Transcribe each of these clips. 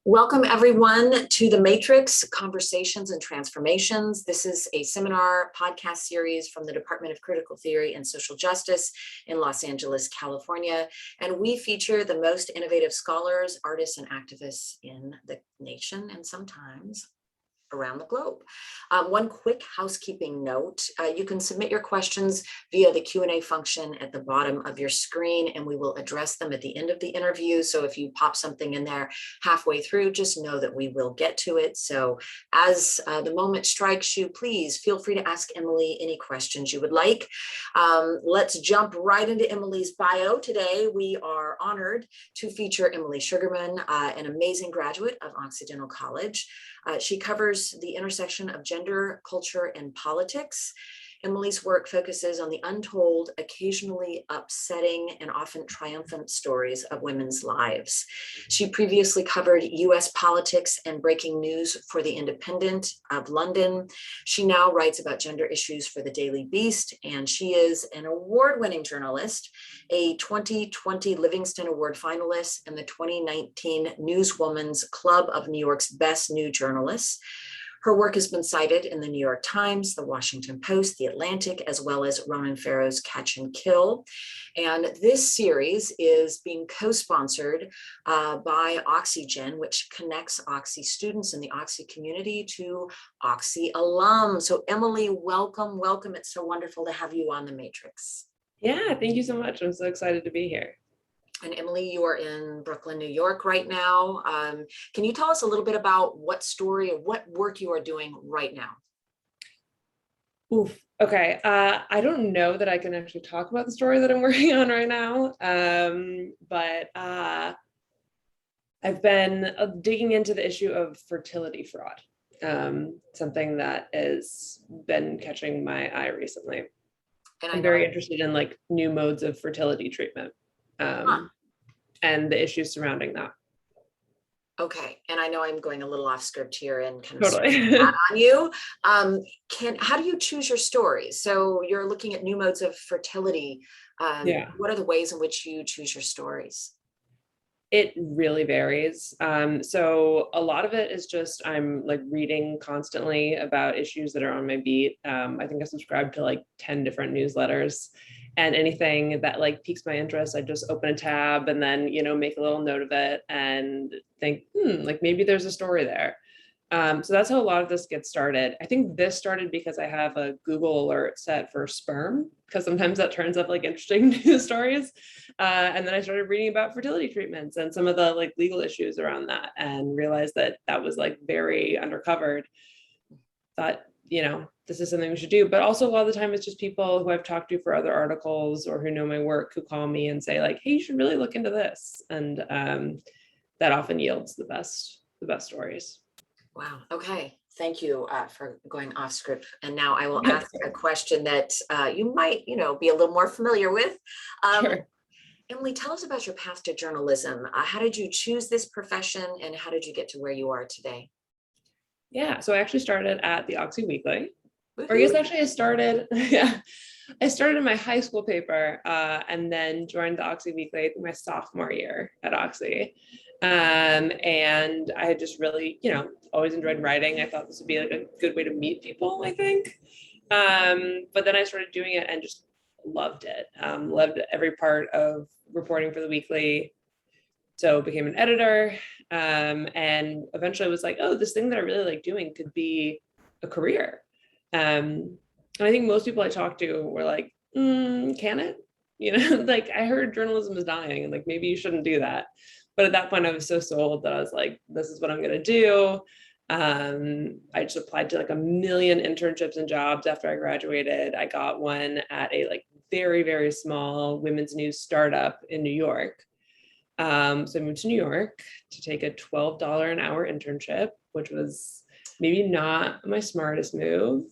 Welcome everyone to the Matrix Conversations and Transformations. This is a seminar podcast series from the Department of Critical Theory and Social Justice in Los Angeles, California. And we feature the most innovative scholars, artists, and activists in the nation and sometimes around the globe. One quick housekeeping note, you can submit your questions via the Q&A function at the bottom of your screen, and we will address them at the end of the interview. So if you pop something in there halfway through, just know that we will get to it. So as the moment strikes you, please feel free to ask Emily any questions you would like. Let's jump right into Emily's bio. Today, we are honored to feature Emily Shugerman, an amazing graduate of Occidental College. She covers the intersection of gender, culture, and politics. Emily's work focuses on the untold, occasionally upsetting, and often triumphant stories of women's lives. She previously covered US politics and breaking news for The Independent of London. She now writes about gender issues for the Daily Beast, and she is an award-winning journalist, a 2020 Livingston Award finalist, and the 2019 Newswomen's Club of New York's Best New Journalists. Her work has been cited in the New York Times, the Washington Post, the Atlantic, as well as Ronan Farrow's Catch and Kill. And this series is being co-sponsored by Oxygen, which connects Oxy students in the Oxy community to Oxy alum. So Emily, welcome, welcome. It's so wonderful to have you on The Matrix. Yeah, thank you so much. I'm so excited to be here. And Emily, you are in Brooklyn, New York right now. Can you tell us a little bit about what story or what work you are doing right now? Oof. Okay. I don't know that I can actually talk about the story that I'm working on right now. But I've been digging into the issue of fertility fraud, something that has been catching my eye recently. And I'm very interested in like new modes of fertility treatment. And the issues surrounding that. Okay, and I know I'm going a little off script here and kind of totally that on you. How do you choose your stories? So you're looking at new modes of fertility. What are the ways in which you choose your stories? It really varies. So a lot of it is just I'm like reading constantly about issues that are on my beat. I think I subscribe to like 10 different newsletters. And anything that like piques my interest, I just open a tab and then, make a little note of it and think, like maybe there's a story there. So that's how a lot of this gets started. I think this started because I have a Google alert set for sperm, because sometimes that turns up like interesting news stories. And then I started reading about fertility treatments and some of the like legal issues around that and realized that that was like very undercovered. Thought, this is something we should do. But also a lot of the time it's just people who I've talked to for other articles or who know my work who call me and say like, hey, you should really look into this. And that often yields the best stories. Wow. Okay. Thank you for going off script. And now I will ask a question that you might, be a little more familiar with. Sure. Emily, tell us about your path to journalism. How did you choose this profession and how did you get to where you are today? Yeah, so I actually started at the Oxy Weekly. Or I guess actually I started in my high school paper and then joined the Oxy Weekly my sophomore year at Oxy. And I had just really, always enjoyed writing. I thought this would be like a good way to meet people, I think. But then I started doing it and just loved it. Loved every part of reporting for the Weekly. So became an editor and eventually was like, oh, this thing that I really like doing could be a career. And I think most people I talked to were like, can it? Like I heard journalism is dying and like, maybe you shouldn't do that. But at that point I was so sold that I was like, this is what I'm going to do. I just applied to like a million internships and jobs after I graduated. I got one at a like very, very small women's news startup in New York. So I moved to New York to take a $12 an hour internship, which was maybe not my smartest move.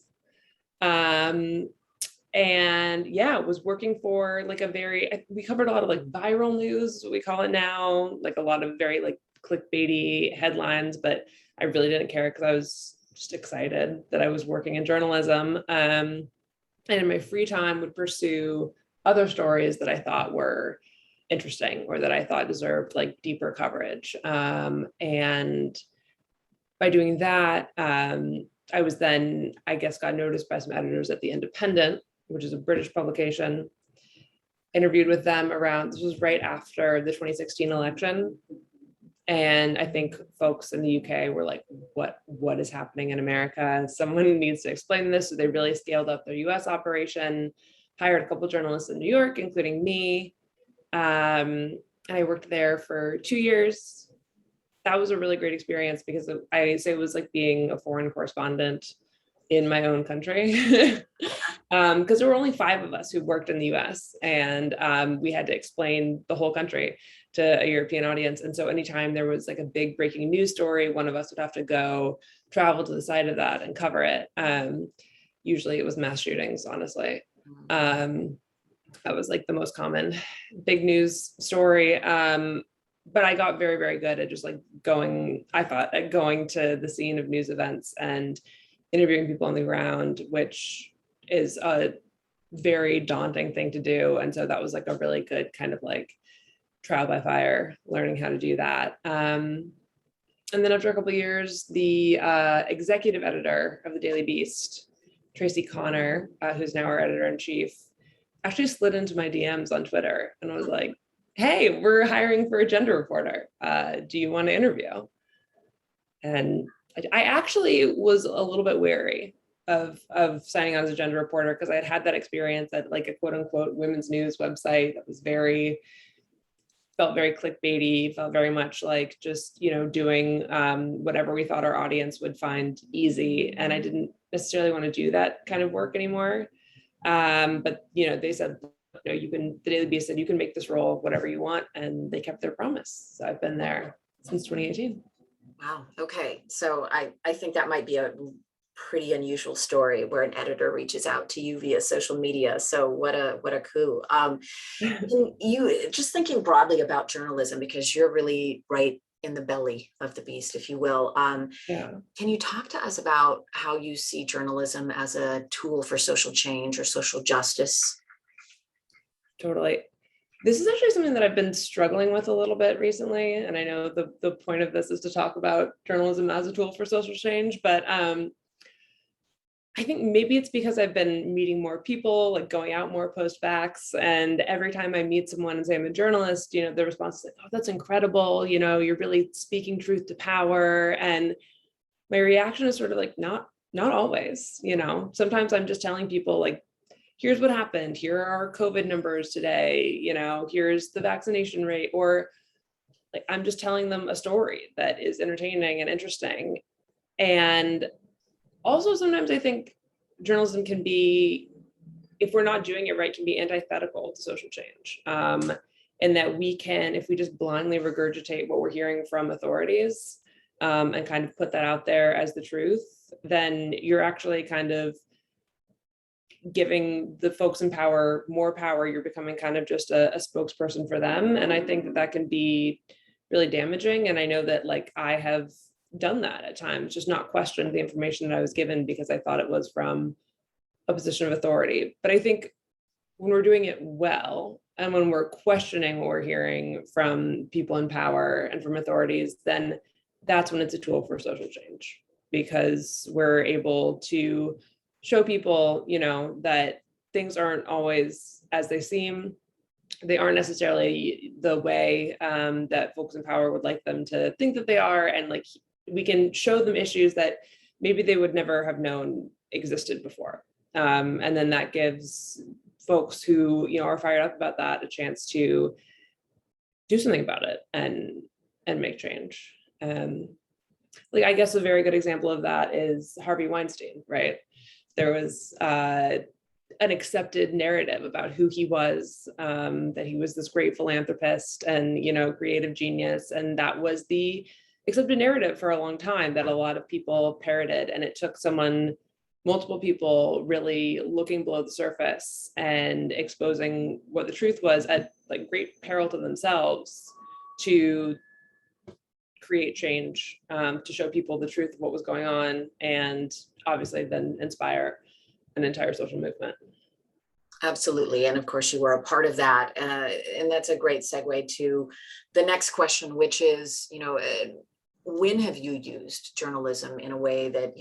And yeah, was working for like we covered a lot of like viral news, what we call it now, like a lot of very like clickbaity headlines, but I really didn't care because I was just excited that I was working in journalism. And in my free time would pursue other stories that I thought were interesting or that I thought deserved like deeper coverage. And by doing that, I was then, I guess, got noticed by some editors at The Independent, which is a British publication, interviewed with them around, this was right after the 2016 election. And I think folks in the UK were like, what is happening in America? Someone needs to explain this. So they really scaled up their US operation, hired a couple journalists in New York, including me. And I worked there for 2 years. That was a really great experience because I say it was like being a foreign correspondent in my own country. Because there were only 5 of us who worked in the US, and we had to explain the whole country to a European audience. And so anytime there was like a big breaking news story, one of us would have to go travel to the site of that and cover it. Usually it was mass shootings, honestly. That was like the most common big news story. But I got very, very good at just like going to the scene of news events and interviewing people on the ground, which is a very daunting thing to do. And so that was like a really good kind of like trial by fire, learning how to do that. And then after a couple of years, the executive editor of the Daily Beast, Tracy Connor, who's now our editor-in-chief, actually slid into my DMs on Twitter and was like, hey, we're hiring for a gender reporter. Do you want to interview? And I actually was a little bit wary of signing on as a gender reporter because I had had that experience at like a quote unquote women's news website that was felt very clickbaity, felt very much like just, doing whatever we thought our audience would find easy. And I didn't necessarily want to do that kind of work anymore. But, they said, the Daily Beast said, you can make this role whatever you want. And they kept their promise. So I've been there since 2018. Wow. Okay. So I think that might be a pretty unusual story where an editor reaches out to you via social media. So what a coup. You just thinking broadly about journalism, because you're really right in the belly of the beast, if you will. Yeah. Can you talk to us about how you see journalism as a tool for social change or social justice? Totally. This is actually something that I've been struggling with a little bit recently. And I know the point of this is to talk about journalism as a tool for social change, but I think maybe it's because I've been meeting more people, like going out more post-vax. And every time I meet someone and say I'm a journalist, the response is like, oh, that's incredible. You're really speaking truth to power. And my reaction is sort of like, not always, sometimes I'm just telling people like, here's what happened. Here are our COVID numbers today. Here's the vaccination rate, or like, I'm just telling them a story that is entertaining and interesting. And also, sometimes I think journalism can be, if we're not doing it right, can be antithetical to social change. And that we can, if we just blindly regurgitate what we're hearing from authorities and kind of put that out there as the truth, then you're actually kind of giving the folks in power more power. You're becoming kind of just a spokesperson for them. And I think that can be really damaging. And I know that like I have done that at times, just not questioned the information that I was given because I thought it was from a position of authority. But I think when we're doing it well, and when we're questioning what we're hearing from people in power and from authorities, then that's when it's a tool for social change, because we're able to show people, that things aren't always as they seem. They aren't necessarily the way that folks in power would like them to think that they are. And like, we can show them issues that maybe they would never have known existed before. And then that gives folks who, are fired up about that a chance to do something about it and make change. Like, I guess a very good example of that is Harvey Weinstein, right? There was an accepted narrative about who he was, that he was this great philanthropist and, creative genius. And that was the accepted narrative for a long time that a lot of people parroted. And it took multiple people really looking below the surface and exposing what the truth was at like great peril to themselves to create change, to show people the truth of what was going on, and obviously then inspire an entire social movement. Absolutely. And of course, you were a part of that. And that's a great segue to the next question, which is, when have you used journalism in a way that,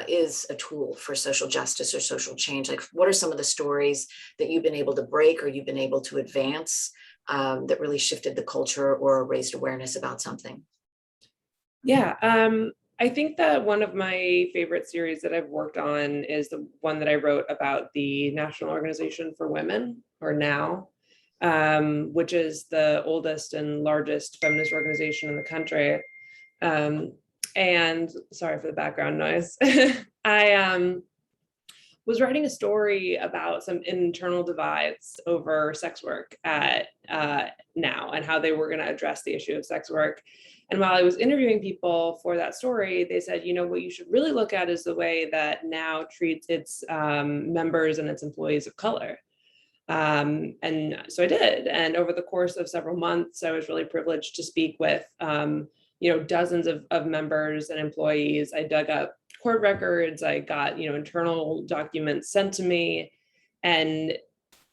is a tool for social justice or social change? Like, what are some of the stories that you've been able to break or you've been able to advance that really shifted the culture or raised awareness about something? Yeah, I think that one of my favorite series that I've worked on is the one that I wrote about the National Organization for Women, or NOW, which is the oldest and largest feminist organization in the country. And sorry for the background noise. I was writing a story about some internal divides over sex work at NOW and how they were going to address the issue of sex work. And while I was interviewing people for that story, they said, what you should really look at is the way that NOW treats its members and its employees of color. And so I did. And over the course of several months, I was really privileged to speak with, dozens of members and employees. I dug up court records, I got, internal documents sent to me, and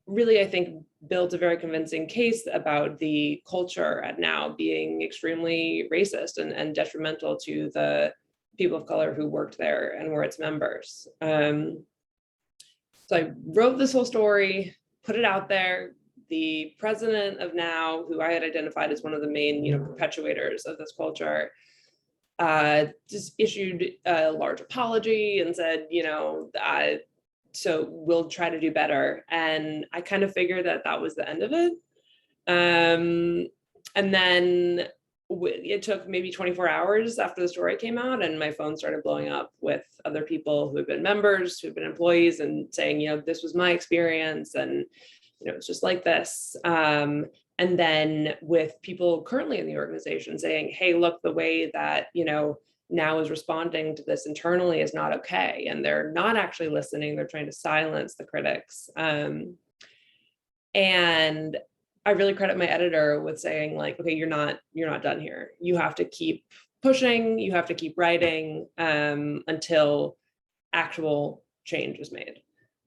really, I think, built a very convincing case about the culture at NOW being extremely racist and detrimental to the people of color who worked there and were its members. So I wrote this whole story, put it out there. The president of NOW, who I had identified as one of the main, perpetuators of this culture, just issued a large apology and said, so we'll try to do better. And I kind of figured that was the end of it. And then it took maybe 24 hours after the story came out, and my phone started blowing up with other people who had been members, who had been employees, and saying, this was my experience, and it's just like this. And then with people currently in the organization saying, hey, look, the way that, NOW is responding to this internally is not okay. And they're not actually listening. They're trying to silence the critics. And I really credit my editor with saying, like, okay, you're not done here. You have to keep pushing. You have to keep writing until actual change is made.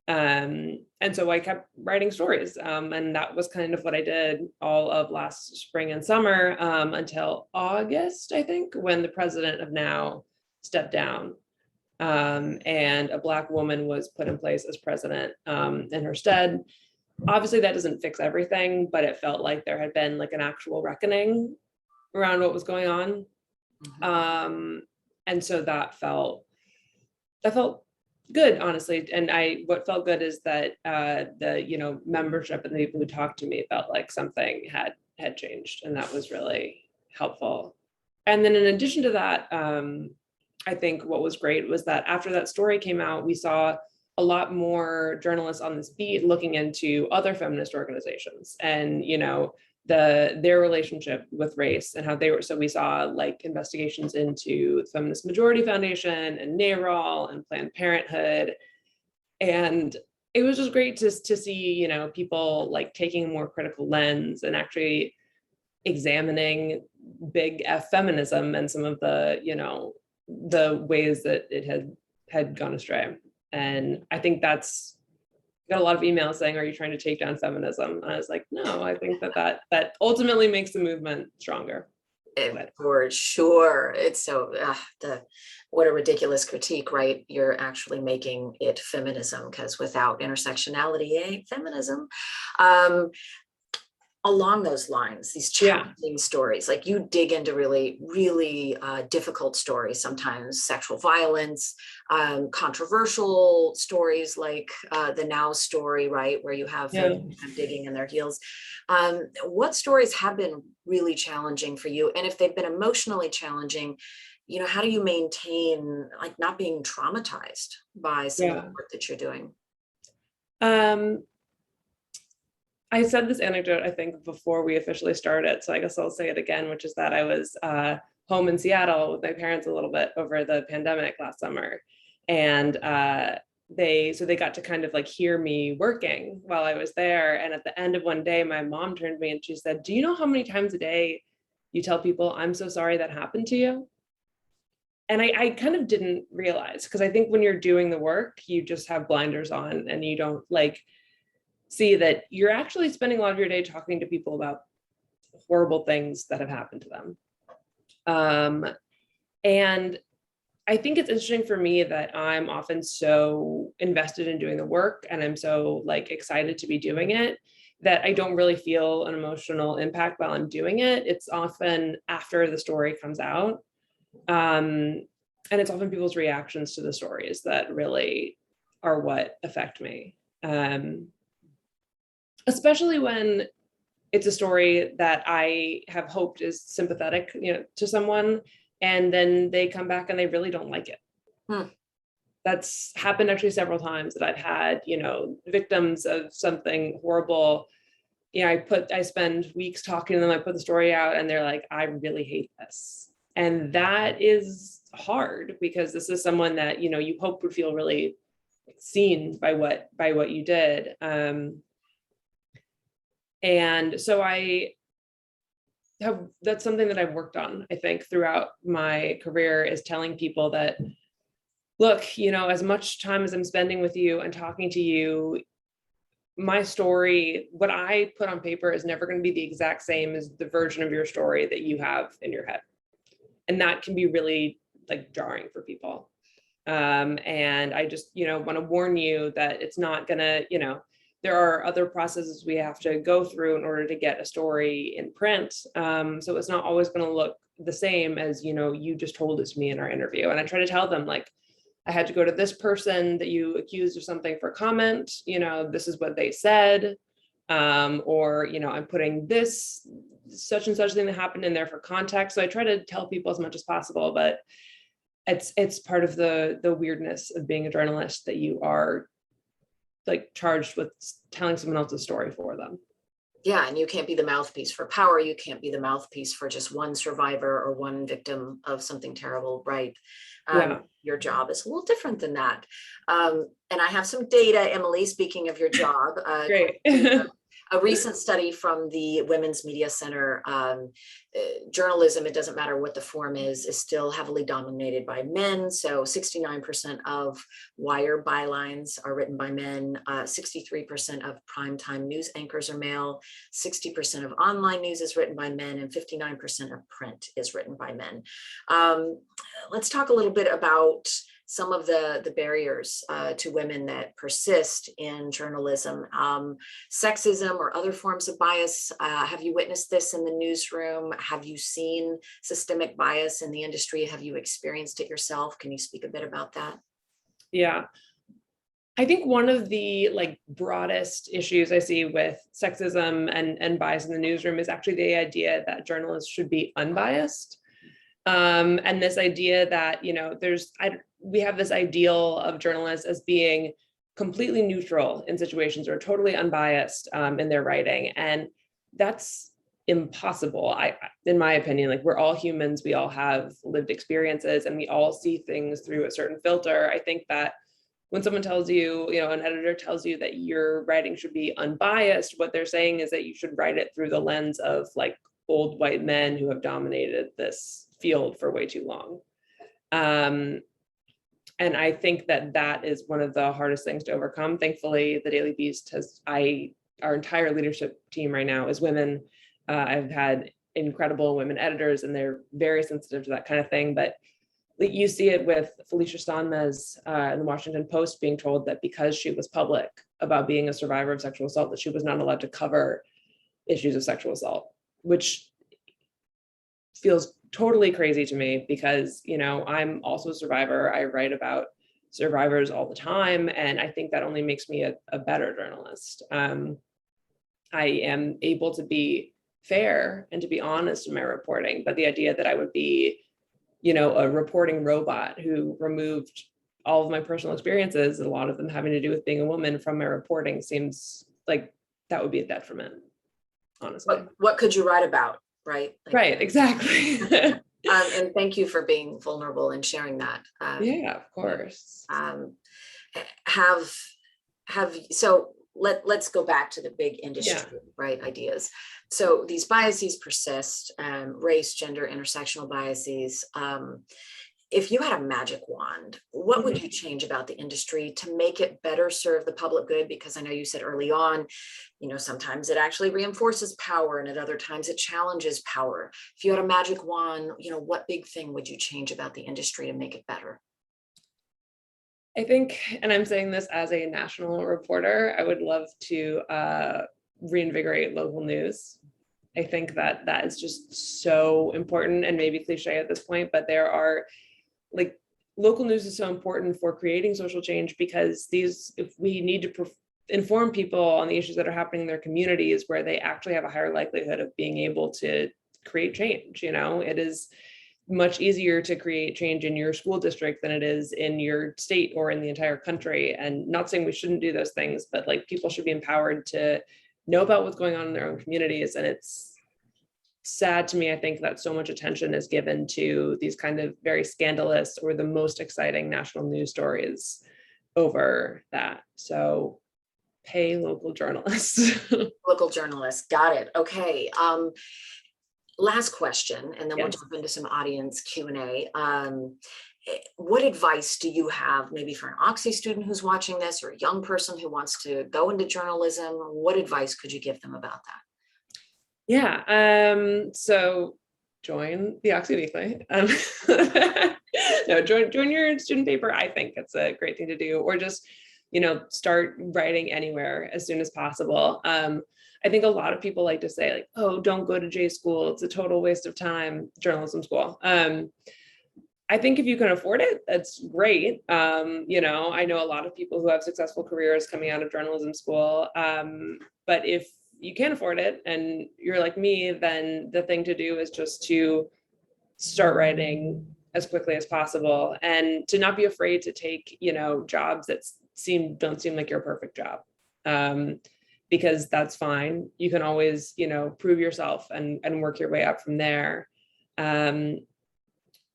And so I kept writing stories, and that was kind of what I did all of last spring and summer, until August, I think, when the president of NOW stepped down, and a Black woman was put in place as president in her stead. Obviously, that doesn't fix everything, but it felt like there had been like an actual reckoning around what was going on. Mm-hmm. And so that felt good, honestly. And what felt good is that the membership and the people who talked to me felt like something had changed, and that was really helpful. And then in addition to that, I think what was great was that after that story came out, we saw a lot more journalists on this beat looking into other feminist organizations and their relationship with race and how they were. So we saw like investigations into the Feminist Majority Foundation and NARAL and Planned Parenthood. And it was just great to see, people like taking a more critical lens and actually examining big F feminism and some of the, the ways that it had gone astray. And I think that's got a lot of emails saying, are you trying to take down feminism? And I was like, no, I think that ultimately makes the movement stronger. For sure. It's so what a ridiculous critique, right? You're actually making it feminism, because without intersectionality, ain't feminism. Along those lines, these challenging stories, like you dig into really, really difficult stories, sometimes sexual violence, controversial stories like the NOW story, right? Where you have them digging in their heels. What stories have been really challenging for you? And if they've been emotionally challenging, how do you maintain like not being traumatized by some of the work that you're doing? I said this anecdote, I think, before we officially started, so I guess I'll say it again, which is that I was home in Seattle with my parents a little bit over the pandemic last summer. And they got to kind of like hear me working while I was there. And at the end of one day, my mom turned to me and she said, do you know how many times a day you tell people, I'm so sorry that happened to you? And I kind of didn't realize, because I think when you're doing the work, you just have blinders on and you don't like, see that you're actually spending a lot of your day talking to people about horrible things that have happened to them. And I think it's interesting for me that I'm often so invested in doing the work and I'm so like excited to be doing it that I don't really feel an emotional impact while I'm doing it. It's often after the story comes out. And it's often people's reactions to the stories that really are what affect me. Especially when it's a story that I have hoped is sympathetic, to someone, and then they come back and they really don't like it. That's happened actually several times that I've had, victims of something horrible. I spend weeks talking to them, I put the story out and they're like, I really hate this. And that is hard because this is someone that, you hope would feel really seen by what you did. And so that's something that I've worked on, I think, throughout my career, is telling people that, look, as much time as I'm spending with you and talking to you, my story, what I put on paper is never going to be the exact same as the version of your story that you have in your head. And that can be really like jarring for people. And I just, want to warn you that it's not gonna, there are other processes we have to go through in order to get a story in print. So it's not always going to look the same as, you just told it to me in our interview. And I try to tell them, like, I had to go to this person that you accused of something for comment, this is what they said. Or, I'm putting this such and such thing that happened in there for context. So I try to tell people as much as possible, but it's part of the weirdness of being a journalist that you are like charged with telling someone else's story for them. Yeah, and you can't be the mouthpiece for power. You can't be the mouthpiece for just one survivor or one victim of something terrible, right? Your job is a little different than that. And I have some data, Emily, speaking of your job. Great. A recent study from the Women's Media Center, journalism, it doesn't matter what the form is still heavily dominated by men. So 69% of wire bylines are written by men, 63% of primetime news anchors are male, 60% of online news is written by men, and 59% of print is written by men. Let's talk a little bit about some of the barriers to women that persist in journalism. Sexism or other forms of bias. Have you witnessed this in the newsroom? Have you seen systemic bias in the industry? Have you experienced it yourself? Can you speak a bit about that? Yeah. I think one of the broadest issues I see with sexism and bias in the newsroom is actually the idea that journalists should be unbiased. And this idea that, we have this ideal of journalists as being completely neutral in situations or totally unbiased in their writing. And that's impossible. In my opinion, we're all humans, we all have lived experiences and we all see things through a certain filter. I think that when someone tells you, an editor tells you that your writing should be unbiased, what they're saying is that you should write it through the lens of old white men who have dominated this field for way too long. And I think that is one of the hardest things to overcome. Thankfully, the Daily Beast our entire leadership team right now is women. I've had incredible women editors and they're very sensitive to that kind of thing. But you see it with Felicia Stanmez in the Washington Post being told that because she was public about being a survivor of sexual assault, that she was not allowed to cover issues of sexual assault, which feels totally crazy to me because, I'm also a survivor. I write about survivors all the time. And I think that only makes me a better journalist. I am able to be fair and to be honest in my reporting, but the idea that I would be, a reporting robot who removed all of my personal experiences, a lot of them having to do with being a woman, from my reporting seems like that would be a detriment, honestly. What could you write about? Right. Right. Exactly. And thank you for being vulnerable and sharing that. Yeah, of course. So let's go back to the big industry, right? Ideas. So these biases persist, race, gender, intersectional biases. if you had a magic wand, what would you change about the industry to make it better serve the public good? Because I know you said early on, sometimes it actually reinforces power and at other times it challenges power. If you had a magic wand, what big thing would you change about the industry to make it better? I think, and I'm saying this as a national reporter, I would love to reinvigorate local news. I think that is just so important and maybe cliche at this point, but there are local news is so important for creating social change because if we need to inform people on the issues that are happening in their communities where they actually have a higher likelihood of being able to create change. It is much easier to create change in your school district than it is in your state or in the entire country. And not saying we shouldn't do those things, but people should be empowered to know about what's going on in their own communities. And it's sad to me, I think, that so much attention is given to these kind of very scandalous or the most exciting national news stories over that. So pay local journalists. Local journalists, got it. Okay. Last question, and then we'll jump into some audience Q&A. What advice do you have maybe for an Oxy student who's watching this or a young person who wants to go into journalism? What advice could you give them about that? Yeah. So join the Oxy Weekly. No, join your student paper. I think it's a great thing to do, or just, start writing anywhere as soon as possible. I think a lot of people like to say oh, don't go to J school. It's a total waste of time, journalism school. I think if you can afford it, that's great. I know a lot of people who have successful careers coming out of journalism school. But if you can't afford it and you're like me, then the thing to do is just to start writing as quickly as possible and to not be afraid to take, jobs that don't seem like your perfect job. Because that's fine. You can always, prove yourself and work your way up from there. And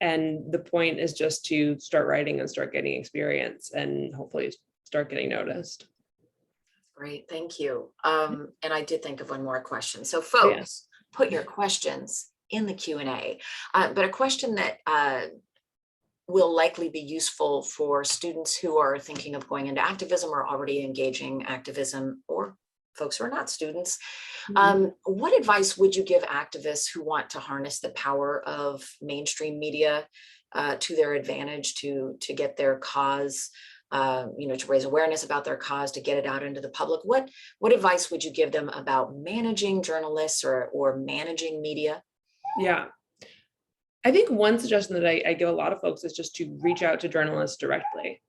the point is just to start writing and start getting experience and hopefully start getting noticed. Great, thank you. And I did think of one more question. So folks, put your questions in the Q&A, but a question that will likely be useful for students who are thinking of going into activism or already engaging activism, or folks who are not students. What advice would you give activists who want to harness the power of mainstream media to their advantage to get their cause, to raise awareness about their cause, to get it out into the public? What advice would you give them about managing journalists or managing media? Yeah. I think one suggestion that I give a lot of folks is just to reach out to journalists directly.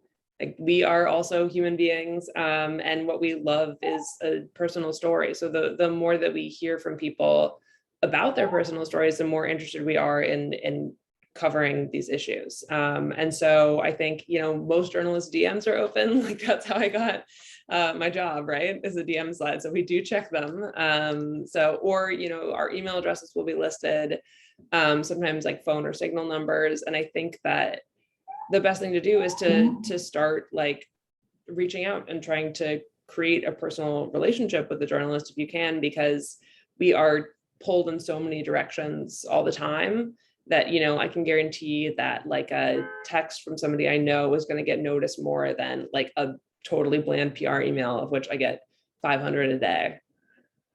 We are also human beings, and what we love is a personal story. So the more that we hear from people about their personal stories, the more interested we are in covering these issues. And so I think, most journalists' DMs are open. That's how I got my job, right? Is a DM slide. So we do check them. Or our email addresses will be listed, sometimes phone or signal numbers. And I think that the best thing to do is to start reaching out and trying to create a personal relationship with the journalist if you can, because we are pulled in so many directions all the time that, I can guarantee that a text from somebody I know is going to get noticed more than a totally bland PR email, of which I get 500 a day.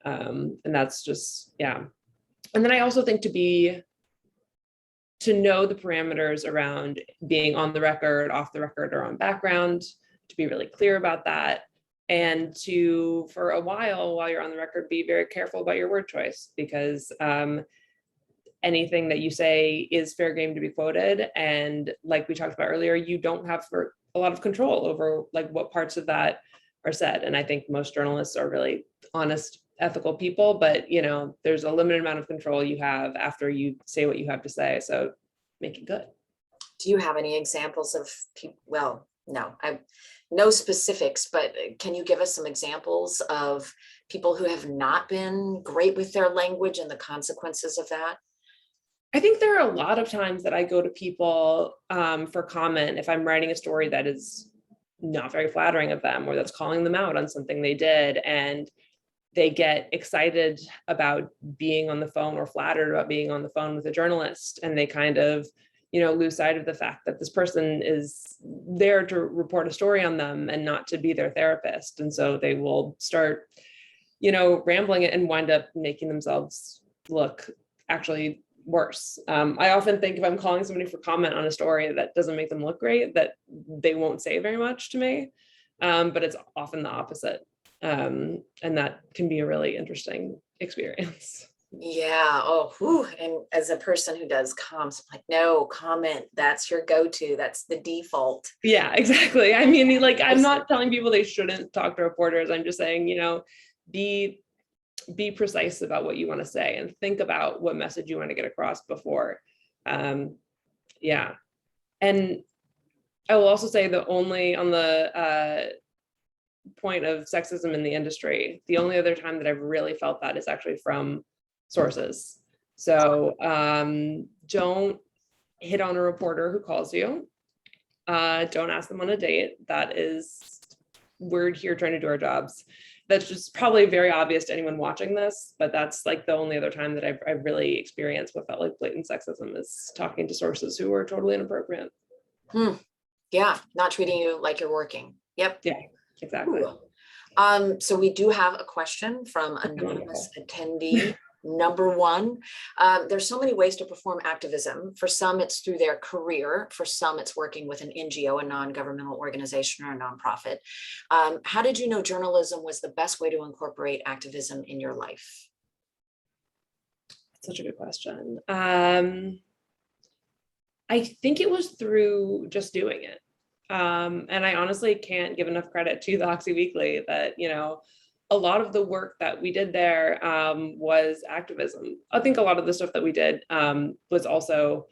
And that's just, yeah. And then I also think to know the parameters around being on the record, off the record, or on background, to be really clear about that. And to, for a while you're on the record, be very careful about your word choice, because anything that you say is fair game to be quoted. And like we talked about earlier, you don't have a lot of control over what parts of that are said. And I think most journalists are really honest, ethical people, but there's a limited amount of control you have after you say what you have to say. So make it good. Do you have any examples of people? Well, no specifics, but can you give us some examples of people who have not been great with their language and the consequences of that? I think there are a lot of times that I go to people for comment if I'm writing a story that is not very flattering of them, or that's calling them out on something they did, and they get excited about being on the phone or flattered about being on the phone with a journalist, and they kind of lose sight of the fact that this person is there to report a story on them and not to be their therapist. And so they will start, rambling it and wind up making themselves look actually worse. I often think if I'm calling somebody for comment on a story that doesn't make them look great, that they won't say very much to me. But it's often the opposite. And that can be a really interesting experience. Yeah. Oh, whew. And as a person who does comms, I'm like, no, comment. That's your go-to. That's the default. Yeah, exactly. I mean, like, I'm not telling people they shouldn't talk to reporters. I'm just saying, be precise about what you want to say and think about what message you want to get across before. Yeah. And I will also say that only on the point of sexism in the industry, the only other time that I've really felt that is actually from sources. So don't hit on a reporter who calls you. Don't ask them on a date. That is, we're here trying to do our jobs. That's just probably very obvious to anyone watching this, but that's like the only other time that I've really experienced what felt like blatant sexism is talking to sources who are totally inappropriate. Yeah, not treating you like you're working. Yep. Yeah, exactly. So we do have a question from anonymous attendee number 1. There's so many ways to perform activism. For some, it's through their career. For some, it's working with an NGO, a non-governmental organization, or a nonprofit. How did you know journalism was the best way to incorporate activism in your life? Such a good question. I think it was through just doing it. And I honestly can't give enough credit to the Oxy Weekly that, a lot of the work that we did there was activism. I think a lot of the stuff that we did was also,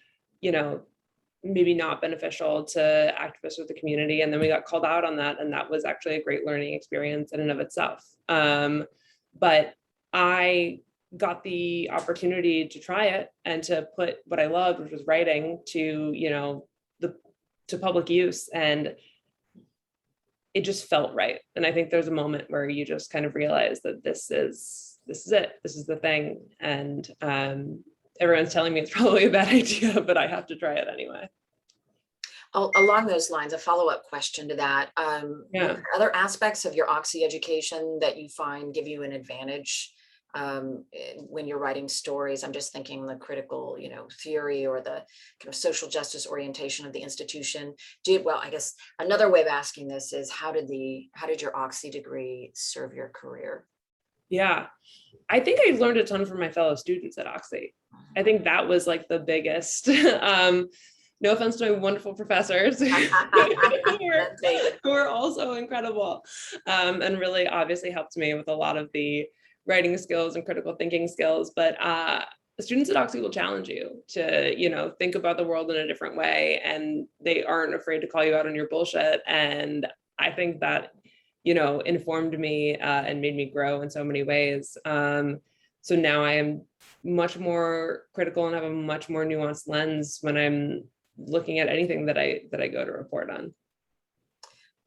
maybe not beneficial to activists or the community. And then we got called out on that. And that was actually a great learning experience in and of itself. But I got the opportunity to try it and to put what I loved, which was writing, to, to public use. And it just felt right. And I think there's a moment where you just kind of realize that this is it, this is the thing. And everyone's telling me it's probably a bad idea, but I have to try it anyway. Along those lines, a follow-up question to that. Yeah. Other aspects of your Oxy education that you find give you an advantage when you're writing stories? I'm just thinking the critical, theory or the kind of social justice orientation of the institution. Well, I guess another way of asking this is how did your Oxy degree serve your career? Yeah, I think I learned a ton from my fellow students at Oxy. I think that was like the biggest. No offense to my wonderful professors who are also incredible and really obviously helped me with a lot of the writing skills and critical thinking skills. But the students at Oxy will challenge you to, think about the world in a different way, and they aren't afraid to call you out on your bullshit. And I think that, informed me and made me grow in so many ways. So now I am much more critical and have a much more nuanced lens when I'm looking at anything that I go to report on.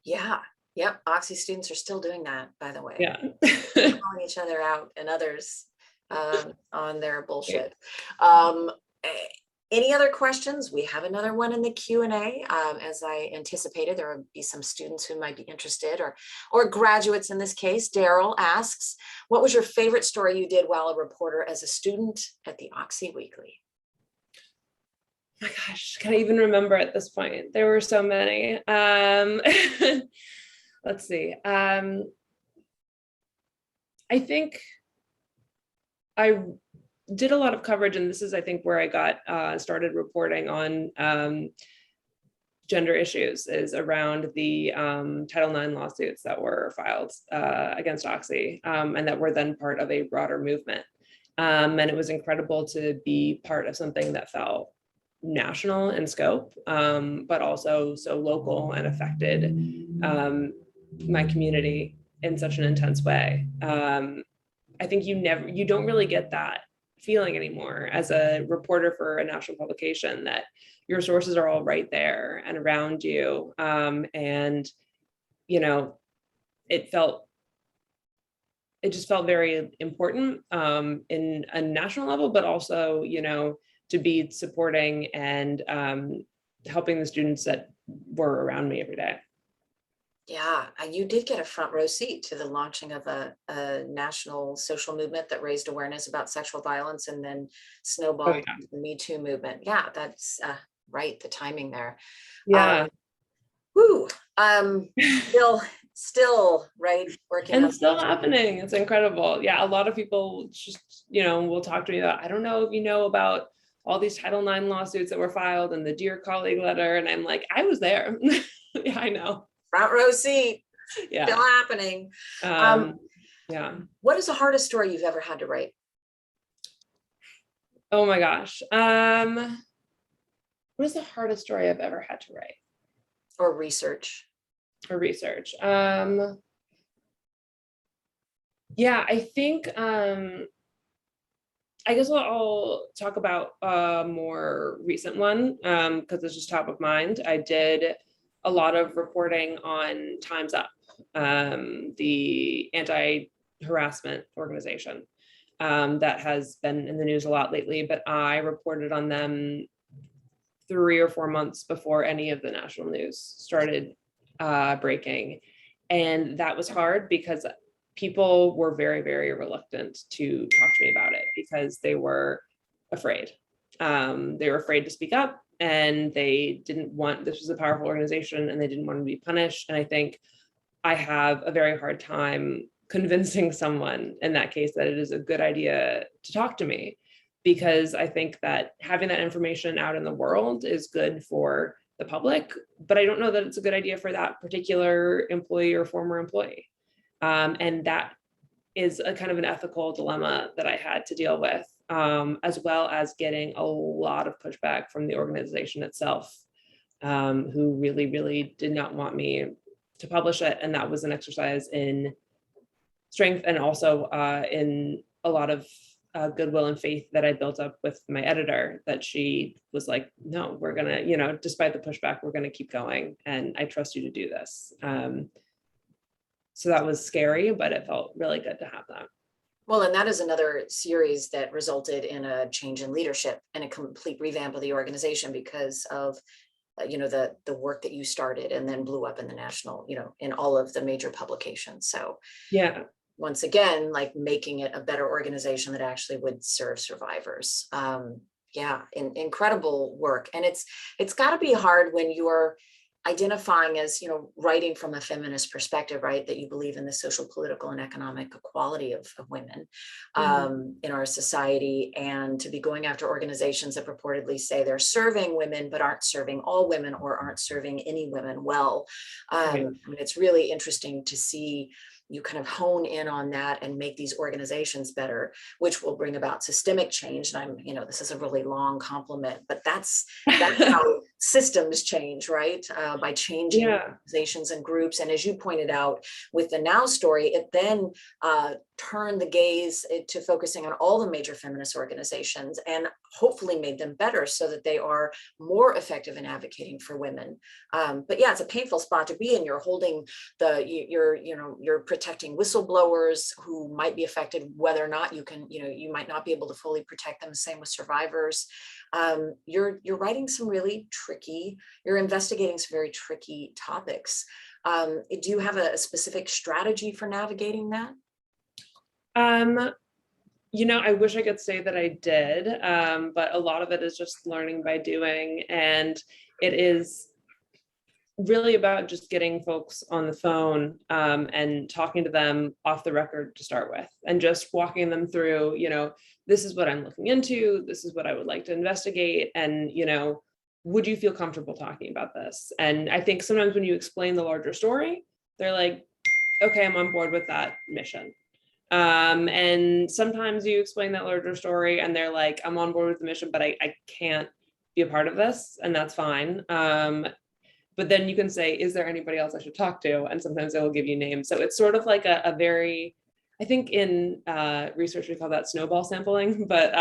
Yeah. Yep. Oxy students are still doing that, by the way. Yeah. Calling each other out and others on their bullshit. Any other questions? We have another one in the Q&A. As I anticipated, there will be some students who might be interested or graduates in this case. Daryl asks, what was your favorite story you did while a reporter as a student at the Oxy Weekly? My gosh, can't even remember at this point. There were so many. Let's see. I think I did a lot of coverage, and this is, I think, where I got started reporting on gender issues, is around the Title IX lawsuits that were filed against Oxy, and that were then part of a broader movement. And it was incredible to be part of something that felt national in scope, but also so local and affected my community in such an intense way. I think you don't really get that feeling anymore as a reporter for a national publication, that your sources are all right there and around you. And, it just felt very important in a national level, but also, to be supporting and helping the students that were around me every day. Yeah, you did get a front row seat to the launching of a national social movement that raised awareness about sexual violence and then snowballed into the Me Too movement. Yeah, that's right, the timing there. Yeah. Woo. Still right, working And on still happening. It's incredible. Yeah, a lot of people just, will talk to me about, I don't know if you know about all these Title IX lawsuits that were filed and the Dear Colleague letter. And I'm like, I was there. Yeah, I know. Front row seat. Yeah. Still happening. Yeah. What is the hardest story you've ever had to write? Oh my gosh. What is the hardest story I've ever had to write? Or research? Or research. Yeah, I think I guess I'll talk about a more recent one because it's just top of mind. I did a lot of reporting on Time's Up, the anti-harassment organization that has been in the news a lot lately, but I reported on them 3 or 4 months before any of the national news started breaking. And that was hard because people were very, very reluctant to talk to me about it because they were afraid. They were afraid to speak up, and they didn't want, this was a powerful organization and they didn't want to be punished. And I think I have a very hard time convincing someone in that case that it is a good idea to talk to me, because I think that having that information out in the world is good for the public, but I don't know that it's a good idea for that particular employee or former employee. And that is a kind of an ethical dilemma that I had to deal with, as well as getting a lot of pushback from the organization itself, who really, really did not want me to publish it. And that was an exercise in strength and also in a lot of goodwill and faith that I built up with my editor, that she was like, no, we're gonna, despite the pushback, we're gonna keep going. And I trust you to do this. So that was scary, but it felt really good to have that. Well, and that is another series that resulted in a change in leadership and a complete revamp of the organization because of, the work that you started and then blew up in the national, in all of the major publications. So yeah, once again, like making it a better organization that actually would serve survivors. Incredible work. And it's got to be hard when you're identifying as, writing from a feminist perspective, right? That you believe in the social, political, and economic equality of women in our society, and to be going after organizations that purportedly say they're serving women, but aren't serving all women or aren't serving any women well. I mean, it's really interesting to see you kind of hone in on that and make these organizations better, which will bring about systemic change. And this is a really long compliment, but that's how systems change, right? By changing organizations and groups. And as you pointed out with the Now story, it then turned the gaze to focusing on all the major feminist organizations and hopefully made them better so that they are more effective in advocating for women. But yeah, it's a painful spot to be in. You're holding you're protecting whistleblowers who might be affected, whether or not you might not be able to fully protect them. The same with survivors. You're writing some really tricky, you're investigating some very tricky topics. Do you have a specific strategy for navigating that? I wish I could say that I did, but a lot of it is just learning by doing. And it is really about just getting folks on the phone and talking to them off the record to start with, and just walking them through, this is what I'm looking into, this is what I would like to investigate, and, would you feel comfortable talking about this? And I think sometimes when you explain the larger story, they're like, okay, I'm on board with that mission. And sometimes you explain that larger story and they're like, I'm on board with the mission, but I can't be a part of this, and that's fine. But then you can say, is there anybody else I should talk to? And sometimes they will give you names. So it's sort of like a very, I think in research, we call that snowball sampling, but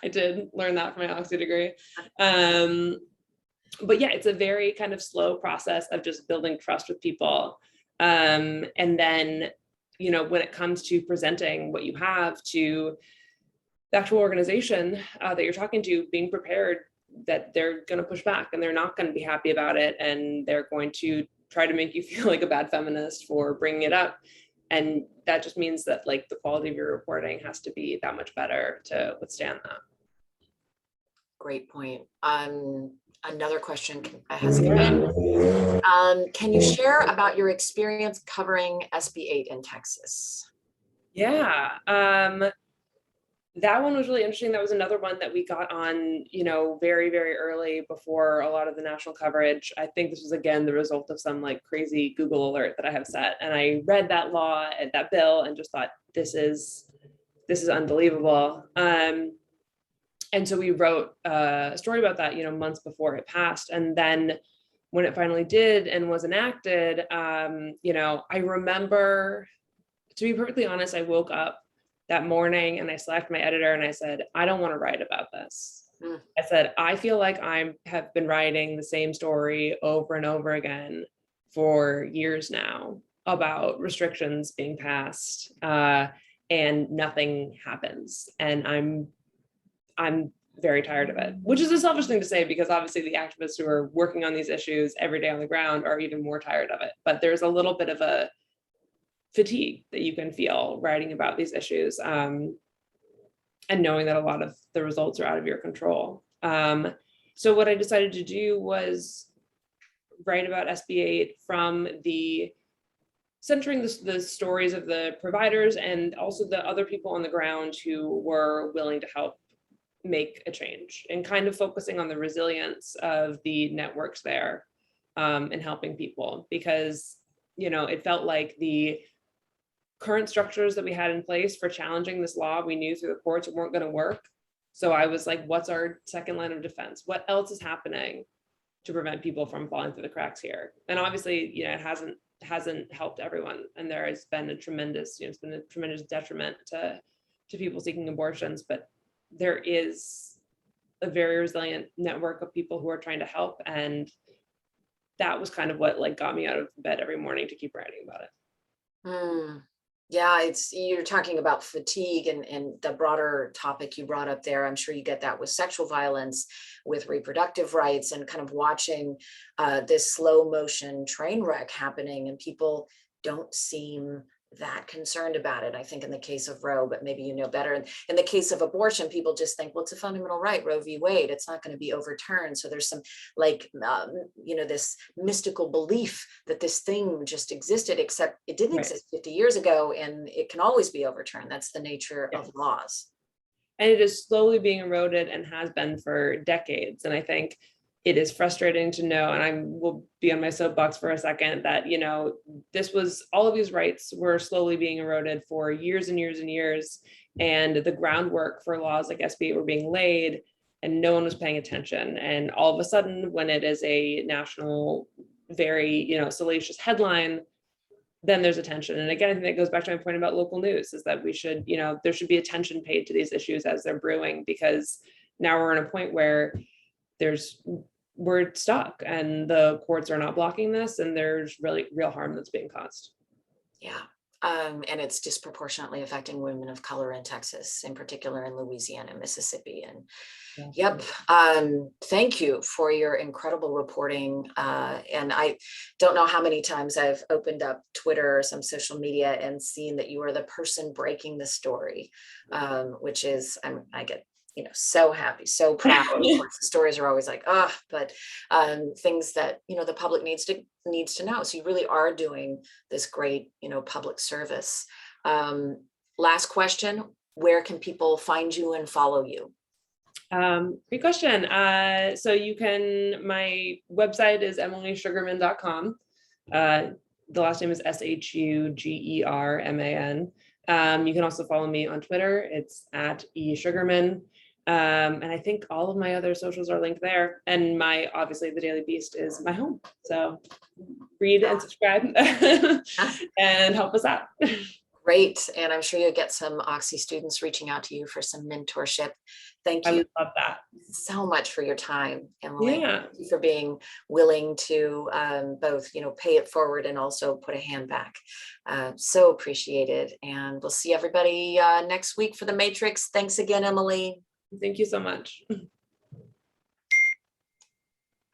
I did learn that from my Oxy degree. But yeah, it's a very kind of slow process of just building trust with people. And then, when it comes to presenting what you have to the actual organization that you're talking to being prepared that they're going to push back and they're not going to be happy about it. And they're going to try to make you feel like a bad feminist for bringing it up. And that just means that like the quality of your reporting has to be that much better to withstand that. Great point. Another question has come in. Can you share about your experience covering SB8 in Texas? Yeah, that one was really interesting. That was another one that we got on, very, very early before a lot of the national coverage. I think this was, again, the result of some like crazy Google alert that I have set. And I read that law, that bill, and just thought, this is unbelievable. And so we wrote a story about that, months before it passed. And then when it finally did and was enacted, I remember, to be perfectly honest, I woke up that morning and I slacked my editor and I said, I don't want to write about this. I said, I feel like I have been writing the same story over and over again for years now about restrictions being passed and nothing happens. And I'm very tired of it, which is a selfish thing to say because obviously the activists who are working on these issues every day on the ground are even more tired of it. But there's a little bit of a fatigue that you can feel writing about these issues and knowing that a lot of the results are out of your control. So what I decided to do was write about SB8 from centering the stories of the providers and also the other people on the ground who were willing to help make a change, and kind of focusing on the resilience of the networks there and helping people, because it felt like the current structures that we had in place for challenging this law, we knew through the courts, weren't going to work. So I was like, what's our second line of defense? What else is happening to prevent people from falling through the cracks here? And obviously, it hasn't helped everyone, and there has been a tremendous, it's been a tremendous detriment to people seeking abortions. But there is a very resilient network of people who are trying to help, and that was kind of what like got me out of bed every morning to keep writing about it. Yeah, you're talking about fatigue and the broader topic you brought up there. I'm sure you get that with sexual violence, with reproductive rights, and kind of watching this slow motion train wreck happening, and people don't seem that concerned about it. I think in the case of Roe, but maybe better. In the case of abortion, people just think, well, it's a fundamental right, Roe v. Wade, it's not going to be overturned. So there's some this mystical belief that this thing just existed, except it didn't exist 50 years ago, and it can always be overturned. That's the nature of laws. And it is slowly being eroded and has been for decades. And I think it is frustrating to know, and I will be on my soapbox for a second, that, all of these rights were slowly being eroded for years and years and years. And the groundwork for laws like SB8 were being laid, and no one was paying attention. And all of a sudden, when it is a national, very, salacious headline, then there's attention. And again, I think that goes back to my point about local news, is that we should, there should be attention paid to these issues as they're brewing, because now we're in a point where we're stuck and the courts are not blocking this, and there's really real harm that's being caused. Yeah. And it's disproportionately affecting women of color in Texas, in particular in Louisiana, Mississippi. And yep. Thank you for your incredible reporting. And I don't know how many times I've opened up Twitter or some social media and seen that you are the person breaking the story, which is, I get so happy, so proud. Of course, the stories are always like, but things that, the public needs to know. So you really are doing this great, public service. Last question, where can people find you and follow you? Great question. So my website is emilyshugerman.com. The last name is Shugerman. You can also follow me on Twitter. It's @eShugerman. And I think all of my other socials are linked there. And obviously the Daily Beast is my home. So read and subscribe and help us out. Great. And I'm sure you'll get some Oxy students reaching out to you for some mentorship. Thank I you would love that. so much for your time, Emily. Yeah. Thank you for being willing to both, pay it forward and also put a hand back. So appreciated. And we'll see everybody next week for the Matrix. Thanks again, Emily. Thank you so much.